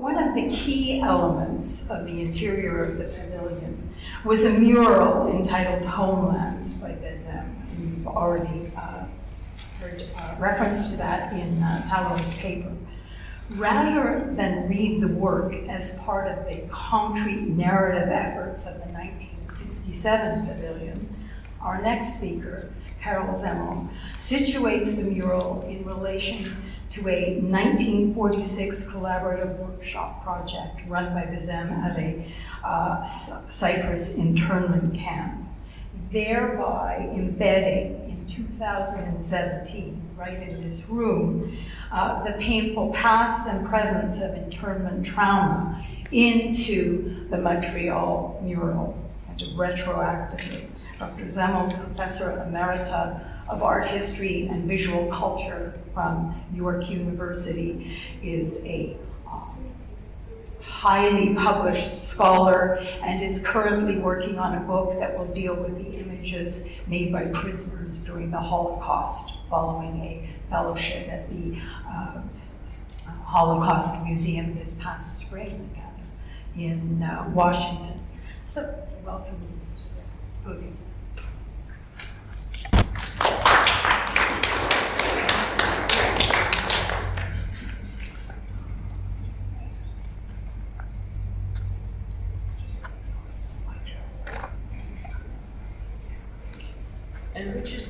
one of the key elements of the interior of the pavilion was a mural entitled Homeland by Bezem. And you've already heard reference to that in Talon's paper. Rather than read the work as part of the concrete narrative efforts of the 1967 pavilion, our next speaker, Carol Zemel, situates the mural in relation to a 1946 collaborative workshop project run by Bezem at a Cyprus internment camp, thereby embedding in 2017, right in this room, the painful past and presence of internment trauma into the Montreal mural, and retroactively. Dr. Zemel, Professor Emerita of Art History and Visual Culture from York University, is a highly published scholar and is currently working on a book that will deal with the images made by prisoners during the Holocaust, following a fellowship at the Holocaust Museum this past spring in Washington. So, welcome to the podium. And which is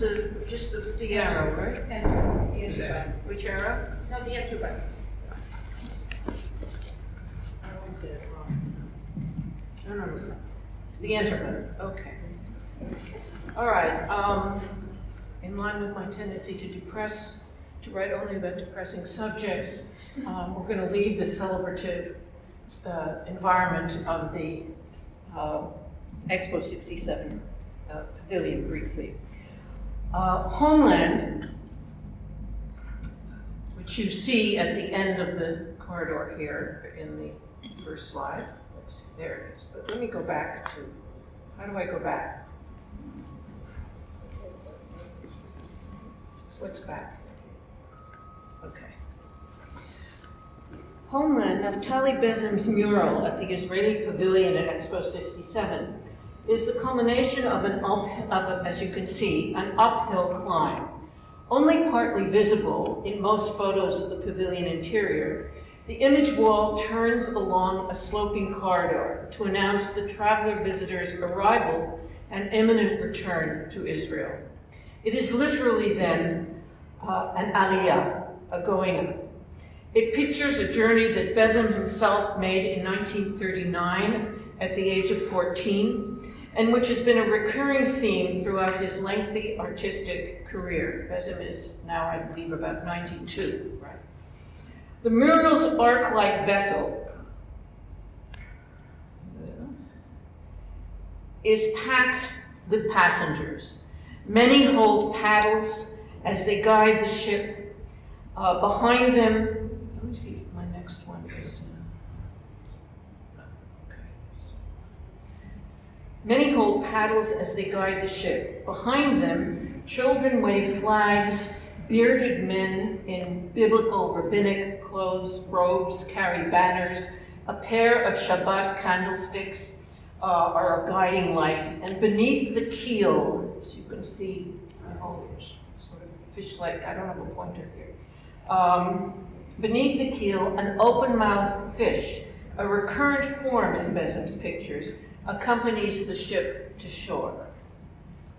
just the arrow, right? And the enter button. Which arrow? No, the enter button. I always get it wrong. No. It's the enter button. Okay. All right. In line with my tendency to write only about depressing subjects, we're going to leave the celebrative environment of the Expo 67 pavilion briefly. Homeland, which you see at the end of the corridor here in the first slide. Let's see, there it is. But let me go back to, how do I go back? What's back? Okay. Homeland, Naftali Bezem's mural at the Israeli pavilion at Expo 67 is the culmination of as you can see, an uphill climb. Only partly visible in most photos of the pavilion interior, the image wall turns along a sloping corridor to announce the traveler visitor's arrival and imminent return to Israel. It is literally then an aliyah, a going up. It pictures a journey that Bezem himself made in 1939 at the age of 14, and which has been a recurring theme throughout his lengthy artistic career. Bezem is now, I believe, about 92, right? The mural's ark-like vessel is packed with passengers. Many hold paddles as they guide the ship. Behind them, let me see if my next one is. Many hold paddles as they guide the ship. Behind them, children wave flags, bearded men in biblical rabbinic clothes, robes, carry banners. A pair of Shabbat candlesticks are a guiding light. And beneath the keel, as you can see, sort of fish-like, I don't have a pointer here. Beneath the keel, an open-mouthed fish, a recurrent form in Bezem's pictures, accompanies the ship to shore.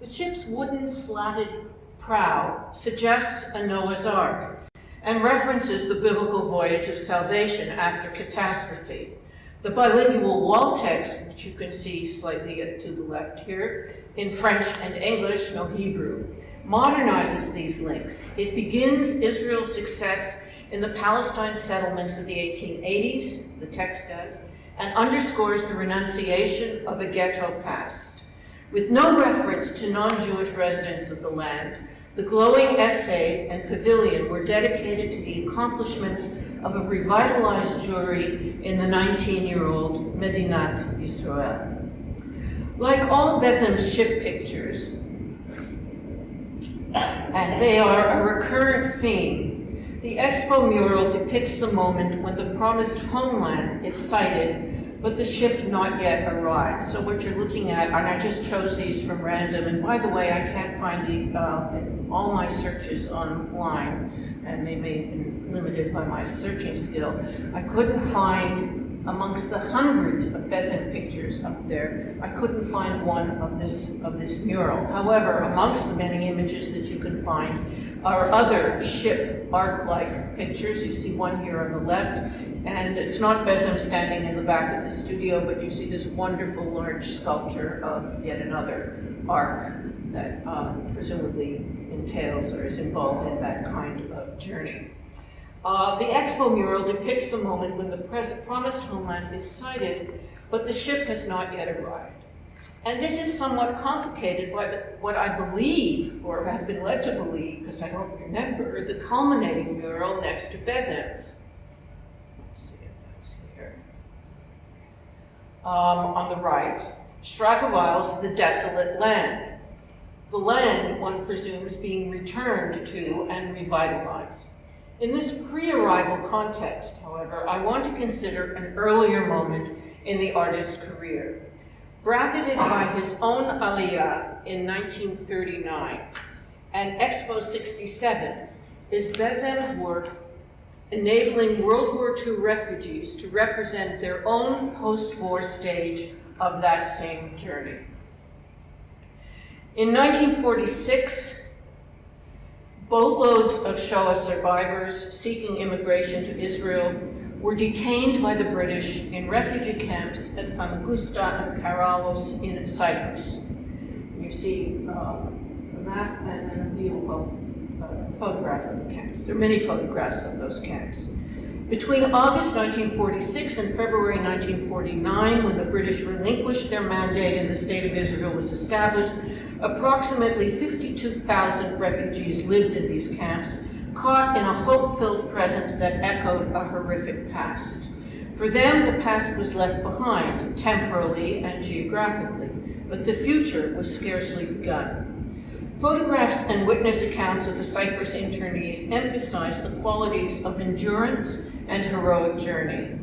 The ship's wooden slatted prow suggests a Noah's Ark and references the biblical voyage of salvation after catastrophe. The bilingual wall text, which you can see slightly to the left here, in French and English, no Hebrew, modernizes these links. It begins Israel's success in the Palestine settlements of the 1880s, the text does, and underscores the renunciation of a ghetto past. With no reference to non-Jewish residents of the land, the glowing essay and pavilion were dedicated to the accomplishments of a revitalized Jewry in the 19-year-old Medinat Yisrael. Like all Bezem's ship pictures, and they are a recurrent theme, The Expo mural depicts the moment when the promised homeland is sighted, but the ship not yet arrived. So what you're looking at, and I just chose these from random, and by the way, I can't find all my searches online, and they may have been limited by my searching skill. I couldn't find, amongst the hundreds of Bezem pictures up there, I couldn't find one of this mural. However, amongst the many images that you can find are other ship ark-like pictures. You see one here on the left, and it's not Bezem standing in the back of the studio, but you see this wonderful large sculpture of yet another ark that presumably entails or is involved in that kind of journey. The Expo mural depicts the moment when the promised homeland is sighted, but the ship has not yet arrived. And this is somewhat complicated by what I believe, or have been led to believe, because I don't remember, the culminating mural next to Bezem's. Let's see if that's here. On the right, Strakovil's The Desolate Land. The land, one presumes, being returned to and revitalized. In this pre-arrival context, however, I want to consider an earlier moment in the artist's career. Bracketed by his own Aliyah in 1939 and Expo 67 is Bezem's work enabling World War II refugees to represent their own post-war stage of that same journey. In 1946, boatloads of Shoah survivors seeking immigration to Israel were detained by the British in refugee camps at Famagusta and Karalos in Cyprus. You see a map and a photograph of the camps. There are many photographs of those camps. Between August 1946 and February 1949, when the British relinquished their mandate and the State of Israel was established, approximately 52,000 refugees lived in these camps, caught in a hope-filled present that echoed a horrific past. For them, the past was left behind, temporally and geographically, but the future was scarcely begun. Photographs and witness accounts of the Cyprus internees emphasize the qualities of endurance and heroic journey.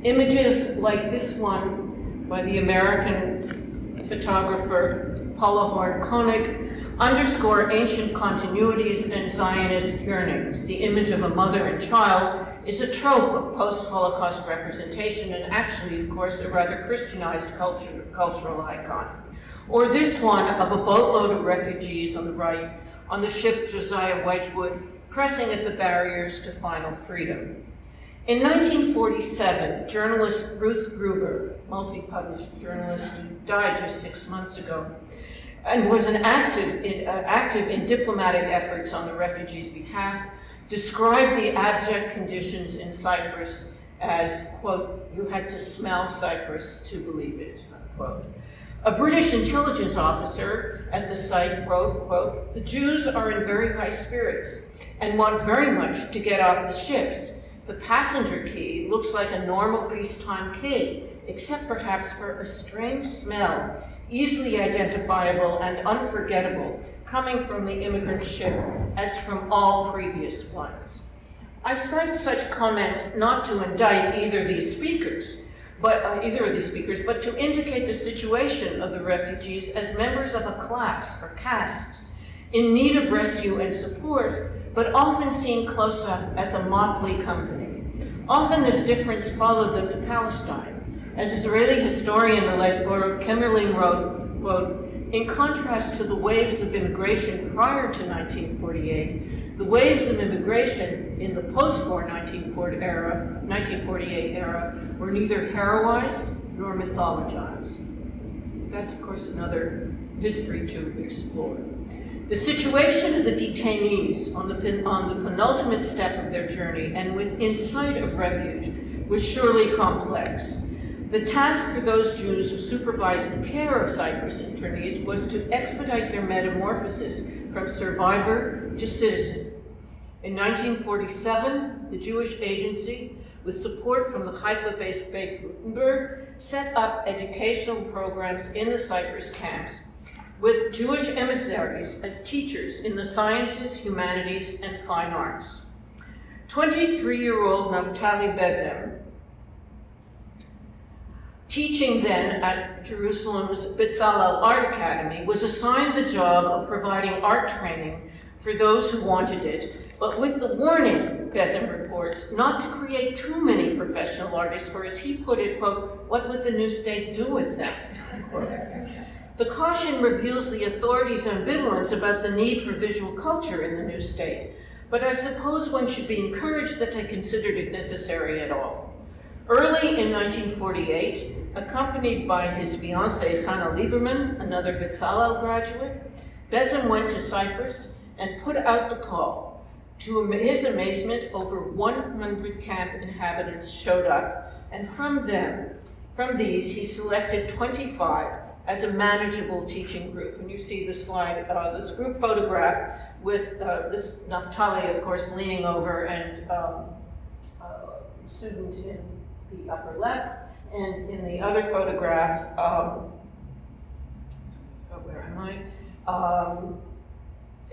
Images like this one by the American photographer Paula Horn-Koenig underscore ancient continuities and Zionist yearnings. The image of a mother and child is a trope of post-Holocaust representation and actually, of course, a rather Christianized cultural icon. Or this one of a boatload of refugees on the right, on the ship Josiah Wedgwood, pressing at the barriers to final freedom. In 1947, journalist Ruth Gruber, multi-published journalist who died just 6 months ago, and was active in diplomatic efforts on the refugees' behalf, described the abject conditions in Cyprus as, quote, "you had to smell Cyprus to believe it," unquote. A British intelligence officer at the site wrote, quote, "the Jews are in very high spirits and want very much to get off the ships. The passenger key looks like a normal peacetime key, except perhaps for a strange smell, easily identifiable and unforgettable, coming from the immigrant ship as from all previous ones." I cite such comments not to indict either of these speakers, but to indicate the situation of the refugees as members of a class or caste in need of rescue and support, but often seen close up as a motley company. Often this difference followed them to Palestine. As Israeli historian Baruch Kimmerling wrote, quote, "in contrast to the waves of immigration prior to 1948, the waves of immigration in the post-war 1948 era were neither heroized nor mythologized." That's, of course, another history to explore. The situation of the detainees on the penultimate step of their journey and within sight of refuge was surely complex. The task for those Jews who supervised the care of Cyprus internees was to expedite their metamorphosis from survivor to citizen. In 1947, the Jewish Agency, with support from the Haifa-based Beit Gutenberg, set up educational programs in the Cyprus camps with Jewish emissaries as teachers in the sciences, humanities, and fine arts. 23-year-old Naftali Bezem, teaching then at Jerusalem's Bezalel Art Academy, was assigned the job of providing art training for those who wanted it, but with the warning, Bezem reports, not to create too many professional artists, for as he put it, quote, what would the new state do with them? The caution reveals the authorities' ambivalence about the need for visual culture in the new state, but I suppose one should be encouraged that they considered it necessary at all. Early in 1948, accompanied by his fiancée Hannah Lieberman, another Bezalel graduate, Bezem went to Cyprus and put out the call. To his amazement, over 100 camp inhabitants showed up, and from these, he selected 25 as a manageable teaching group. And you see the slide, this group photograph with this Naftali, of course, leaning over, and student in the upper left, and in the other photograph, where am I?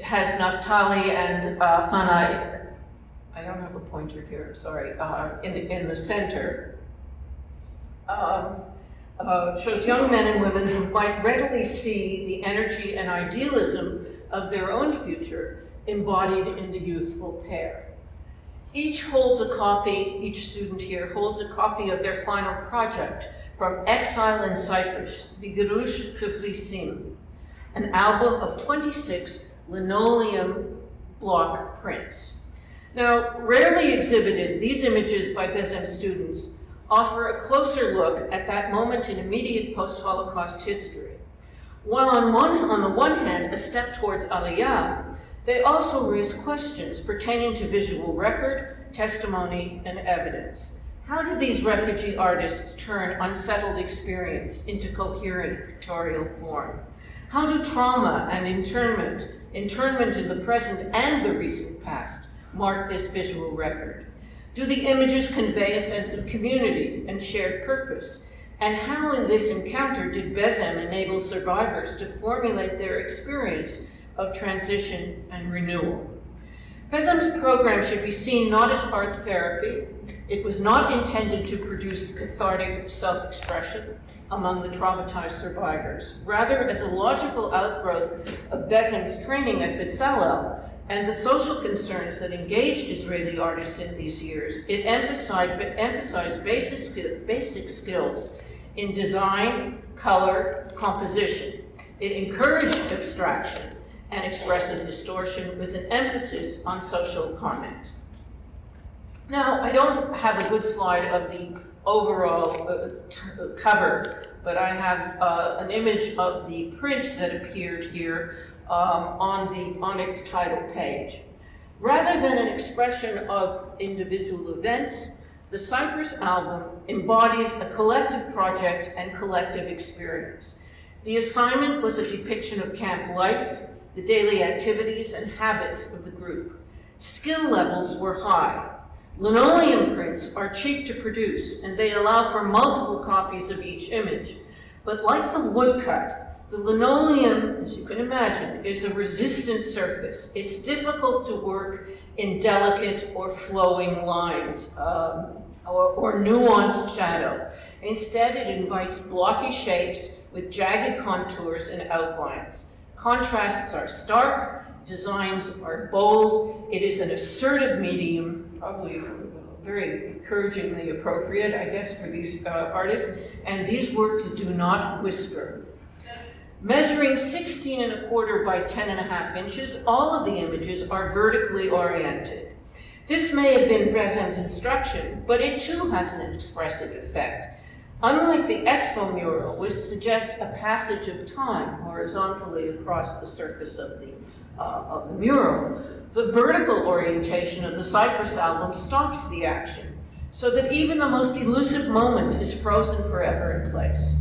Has Naftali and Hannah, I don't have a pointer here, sorry, in the center. Shows young men and women who might readily see the energy and idealism of their own future embodied in the youthful pair. Each student here holds a copy of their final project from Exile in Cyprus, Bigirush Kiflisim, an album of 26 linoleum block prints. Now, rarely exhibited, these images by Bezem students offer a closer look at that moment in immediate post-Holocaust history. While on the one hand, a step towards Aliyah, they also raise questions pertaining to visual record, testimony, and evidence. How did these refugee artists turn unsettled experience into coherent pictorial form? How do trauma and internment in the present and the recent past, mark this visual record? Do the images convey a sense of community and shared purpose? And how in this encounter did Bezem enable survivors to formulate their experience of transition and renewal? Bezem's program should be seen not as art therapy. It was not intended to produce cathartic self-expression among the traumatized survivors, rather as a logical outgrowth of Bezem's training at Bezalel and the social concerns that engaged Israeli artists in these years. It emphasized basic skills in design, color, composition. It encouraged abstraction and expressive distortion with an emphasis on social comment. Now, I don't have a good slide of the overall cover, but I have an image of the print that appeared here on its title page. Rather than an expression of individual events, the Cyprus album embodies a collective project and collective experience. The assignment was a depiction of camp life, the daily activities and habits of the group. Skill levels were high. Linoleum prints are cheap to produce, and they allow for multiple copies of each image. But like the woodcut, the linoleum, as you can imagine, is a resistant surface. It's difficult to work in delicate or flowing lines or nuanced shadow. Instead, it invites blocky shapes with jagged contours and outlines. Contrasts are stark, designs are bold. It is an assertive medium, probably very encouragingly appropriate, I guess, for these artists, and these works do not whisper. Measuring 16¼ by 10½ inches, all of the images are vertically oriented. This may have been Bezem's instruction, but it too has an expressive effect. Unlike the Expo mural, which suggests a passage of time horizontally across the surface of the mural, the vertical orientation of the Cyprus album stops the action, so that even the most elusive moment is frozen forever in place.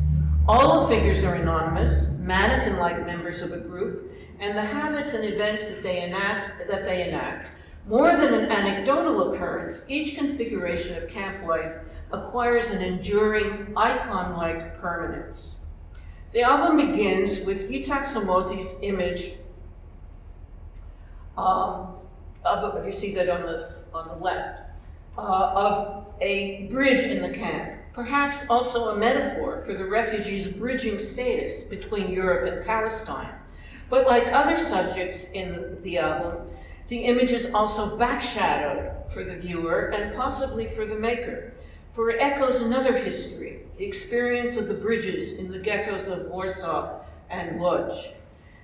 All the figures are anonymous, mannequin-like members of a group, and the habits and events that they enact. More than an anecdotal occurrence, each configuration of camp life acquires an enduring, icon-like permanence. The album begins with Yitzhak Somozi's image of you see that on the left, of a bridge in the camp, perhaps also a metaphor for the refugees' bridging status between Europe and Palestine. But like other subjects in the album, the image is also backshadowed for the viewer and possibly for the maker, for it echoes another history, the experience of the bridges in the ghettos of Warsaw and Łódź.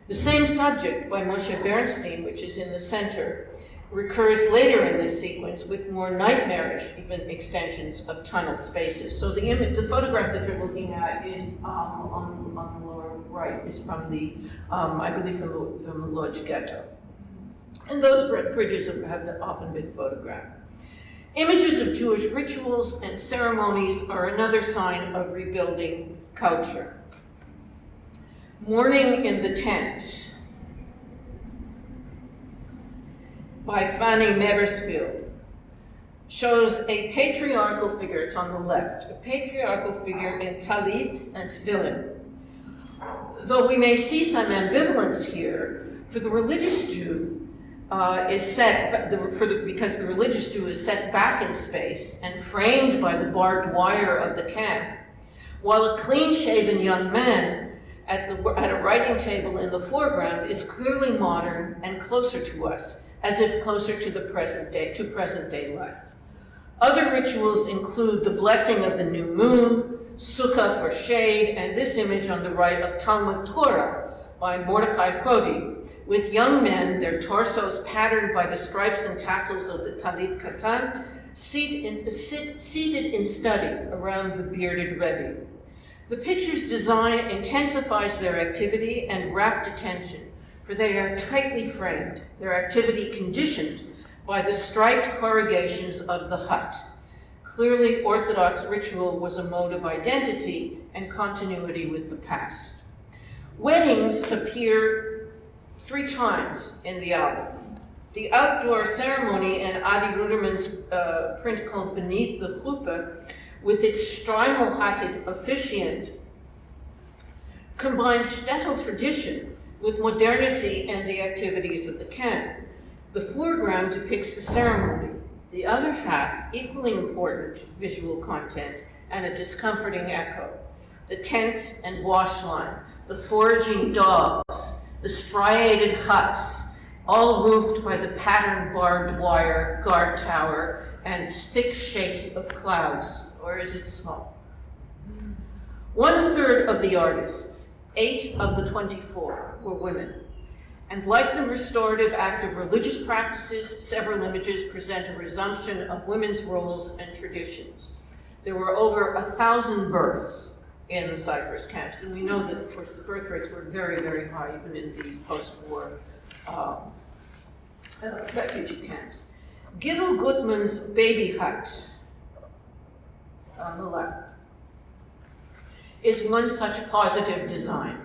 The same subject by Moshe Bernstein, which is in the center, recurs later in this sequence with more nightmarish even extensions of tunnel spaces. So the photograph that you're looking at is on the lower right, is from the, I believe from the Łódź ghetto. And those bridges have often been photographed. Images of Jewish rituals and ceremonies are another sign of rebuilding culture. Mourning in the Tent by Fanny Mebersfield shows a patriarchal figure, it's on the left, a patriarchal figure in talit and tefillin. Though we may see some ambivalence here, for the religious Jew because the religious Jew is set back in space and framed by the barbed wire of the camp, while a clean-shaven young man at a writing table in the foreground is clearly modern and closer to us, as if closer to present day life. Other rituals include the blessing of the new moon, sukkah for shade, and this image on the right of Talmud Torah by Mordechai Chodi, with young men, their torsos patterned by the stripes and tassels of the talit katan, seated in study around the bearded Rebbe. The picture's design intensifies their activity and rapt attention, for they are tightly framed, their activity conditioned by the striped corrugations of the hut. Clearly, Orthodox ritual was a mode of identity and continuity with the past. Weddings appear 3 times in the album. The outdoor ceremony in Adi Ruderman's print called Beneath the Chuppah, with its Streimelhatted officiant, combines shtetl tradition with modernity and the activities of the camp. The foreground depicts the ceremony. The other half, equally important visual content and a discomforting echo. The tents and wash line, the foraging dogs, the striated huts, all roofed by the patterned barbed wire guard tower and thick shapes of clouds, or is it smoke? 1/3 of the artists, 8 of the 24, were women. And like the restorative act of religious practices, several images present a resumption of women's roles and traditions. There were over 1,000 births in the Cyprus camps, and we know that, of course, the birth rates were very, very high, even in the post-war refugee camps. Gittel Gutman's baby hut, on the left, is one such positive design.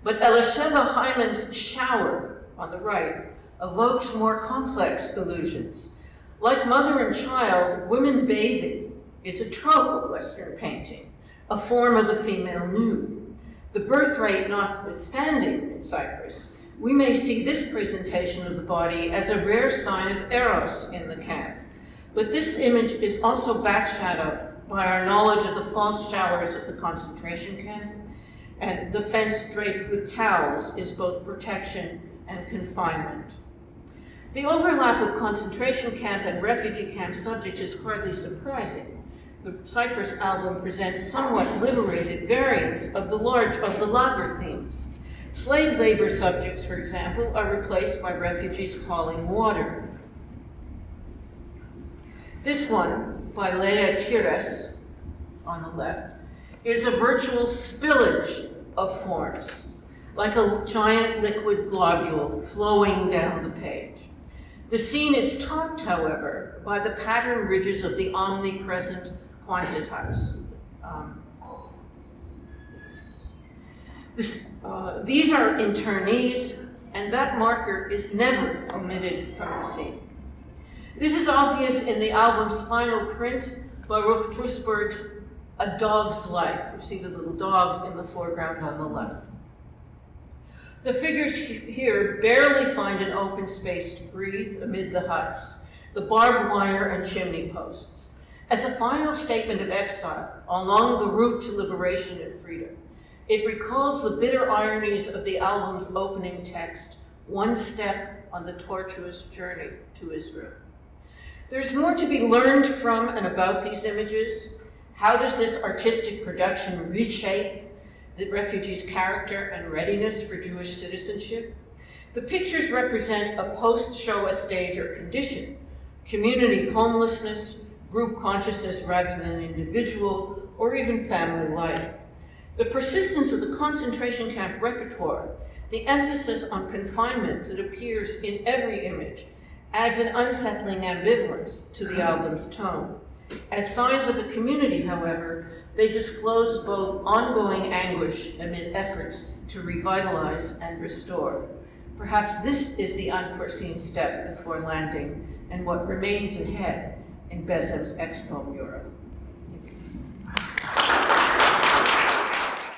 But Elisheva Hyman's shower, on the right, evokes more complex illusions. Like mother and child, women bathing is a trope of Western painting, a form of the female nude. The birth rate notwithstanding in Cyprus, we may see this presentation of the body as a rare sign of eros in the camp. But this image is also backshadowed by our knowledge of the false showers of the concentration camp, and the fence draped with towels is both protection and confinement. The overlap of concentration camp and refugee camp subjects is hardly surprising. The Cyprus album presents somewhat liberated variants of the lager themes. Slave labor subjects, for example, are replaced by refugees hauling water. This one, by Leah Tires, on the left, is a virtual spillage of forms, like a giant liquid globule flowing down the page. The scene is topped, however, by the pattern ridges of the omnipresent Quonset huts. These are internees, and that marker is never omitted from the scene. This is obvious in the album's final print, Baruch Trusberg's A Dog's Life. You see the little dog in the foreground on the left. The figures here barely find an open space to breathe amid the huts, the barbed wire and chimney posts. As a final statement of exile along the route to liberation and freedom, it recalls the bitter ironies of the album's opening text, "One step on the tortuous journey to Israel." There's more to be learned from and about these images. How does this artistic production reshape the refugees' character and readiness for Jewish citizenship? The pictures represent a post-Shoah stage or condition, community homelessness, group consciousness rather than individual, or even family life. The persistence of the concentration camp repertoire, the emphasis on confinement that appears in every image, adds an unsettling ambivalence to the album's tone. As signs of a community, however, they disclose both ongoing anguish amid efforts to revitalize and restore. Perhaps this is the unforeseen step before landing and what remains ahead in Bezem's Expo mural.